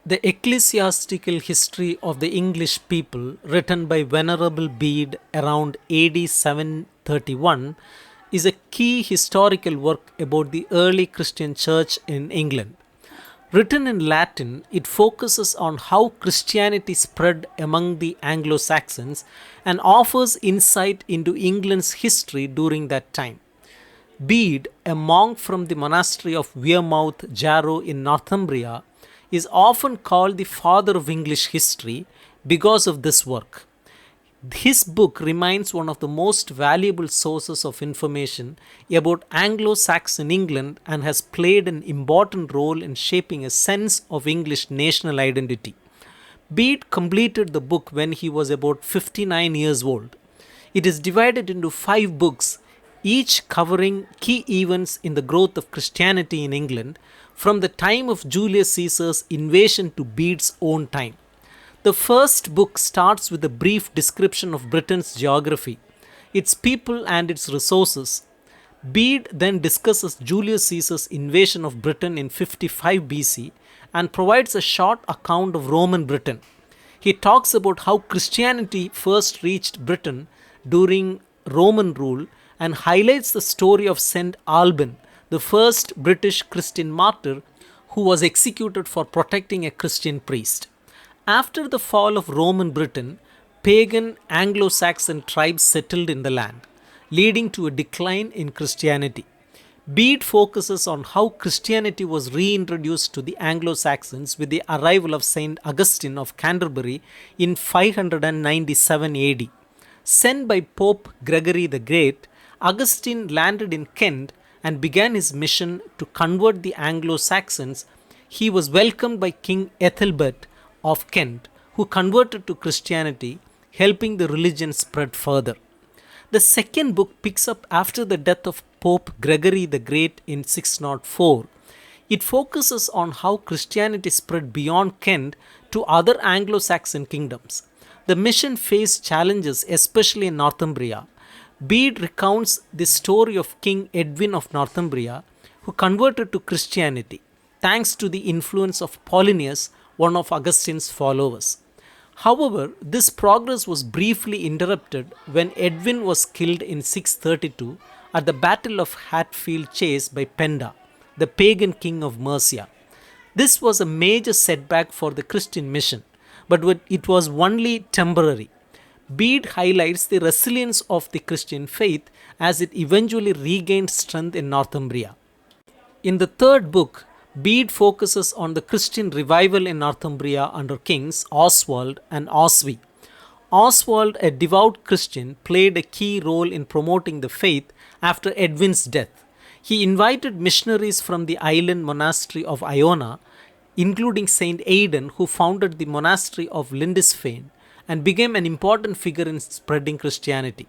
The Ecclesiastical History of the English People, written by Venerable Bede around AD 731, is a key historical work about the early Christian church in England. Written in Latin, it focuses on how Christianity spread among the Anglo Saxons and offers insight into England's history during that time. Bede, a monk from the monastery of Wearmouth, Jarrow in Northumbria, is often called the father of English history because of this work. His book remains one of the most valuable sources of information about Anglo Saxon England and has played an important role in shaping a sense of English national identity. Bede completed the book when he was about 59 years old. It is divided into 5 books, each covering key events in the growth of Christianity in England from the time of Julius Caesar's invasion to Bede's own time. The first book starts with a brief description of Britain's geography, its people, and its resources. Bede then discusses Julius Caesar's invasion of Britain in 55 BC and provides a short account of Roman Britain. He talks about how Christianity first reached Britain during Roman rule and highlights the story of St. Alban, the first British Christian martyr who was executed for protecting a Christian priest. After the fall of Roman Britain, pagan Anglo-Saxon tribes settled in the land, leading to a decline in Christianity. Bede focuses on how Christianity was reintroduced to the Anglo-Saxons with the arrival of St. Augustine of Canterbury in 597 AD. Sent by Pope Gregory the Great, Augustine landed in Kent and began his mission to convert the Anglo-Saxons. He was welcomed by King Ethelbert of Kent, who converted to Christianity, helping the religion spread further. The second book picks up after the death of Pope Gregory the Great in 604. It focuses on how Christianity spread beyond Kent to other Anglo-Saxon kingdoms. The mission faced challenges, especially in Northumbria. Bede recounts the story of King Edwin of Northumbria, who converted to Christianity thanks to the influence of Paulinus, one of Augustine's followers. However, this progress was briefly interrupted when Edwin was killed in 632 at the Battle of Hatfield Chase by Penda, the pagan king of Mercia. This was a major setback for the Christian mission, but it was only temporary. Bede highlights the resilience of the Christian faith as it eventually regained strength in Northumbria. In the third book, Bede focuses on the Christian revival in Northumbria under kings Oswald and Oswy. Oswald, a devout Christian, played a key role in promoting the faith after Edwin's death. He invited missionaries from the island monastery of Iona, including Saint Aidan, who founded the monastery of Lindisfarne and became an important figure in spreading Christianity.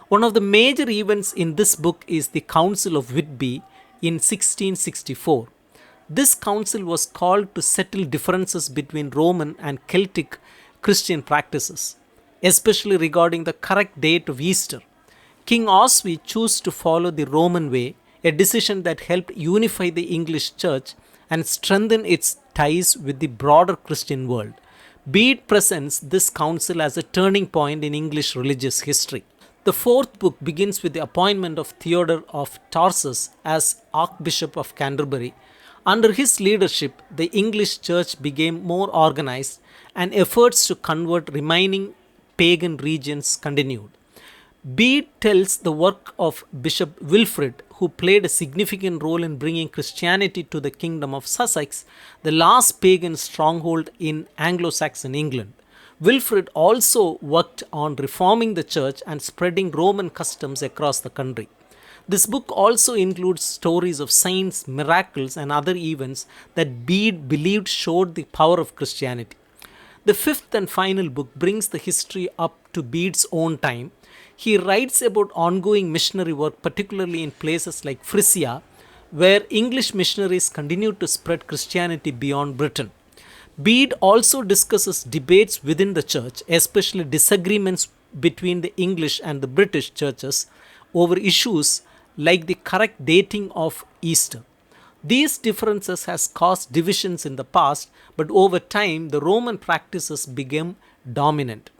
One of the major events in this book is the Council of Whitby in 1664. This council was called to settle differences between Roman and Celtic Christian practices, especially regarding the correct date of Easter. King Oswy chose to follow the Roman way, a decision that helped unify the English church and strengthen its ties with the broader Christian world. Bede presents this council as a turning point in English religious history. The fourth book begins with the appointment of Theodore of Tarsus as Archbishop of Canterbury. Under his leadership, the English church became more organized and efforts to convert remaining pagan regions continued. Bede tells the work of Bishop Wilfrid, who played a significant role in bringing Christianity to the kingdom of Sussex, the last pagan stronghold in Anglo-Saxon England. Wilfrid also worked on reforming the church and spreading Roman customs across the country. This book also includes stories of saints, miracles, and other events that Bede believed showed the power of Christianity. The fifth and final book brings the history up to Bede's own time. He writes about ongoing missionary work, particularly in places like Frisia, where English missionaries continued to spread Christianity beyond Britain. Bede also discusses debates within the church, especially disagreements between the English and the British churches over issues like the correct dating of Easter. These differences has caused divisions in the past, but over time the Roman practices became dominant.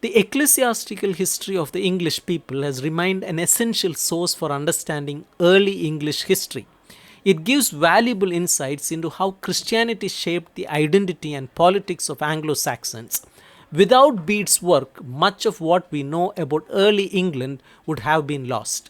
The ecclesiastical history of the English people has remained an essential source for understanding early English history. It gives valuable insights into how Christianity shaped the identity and politics of Anglo Saxons. Without Bede's work, much of what we know about early England would have been lost.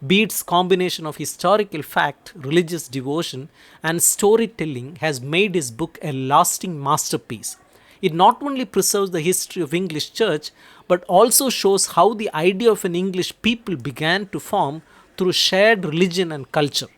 Bede's combination of historical fact, religious devotion, and storytelling has made his book a lasting masterpiece. It not only preserves the history of English church but also shows how the idea of an English people began to form through shared religion and culture.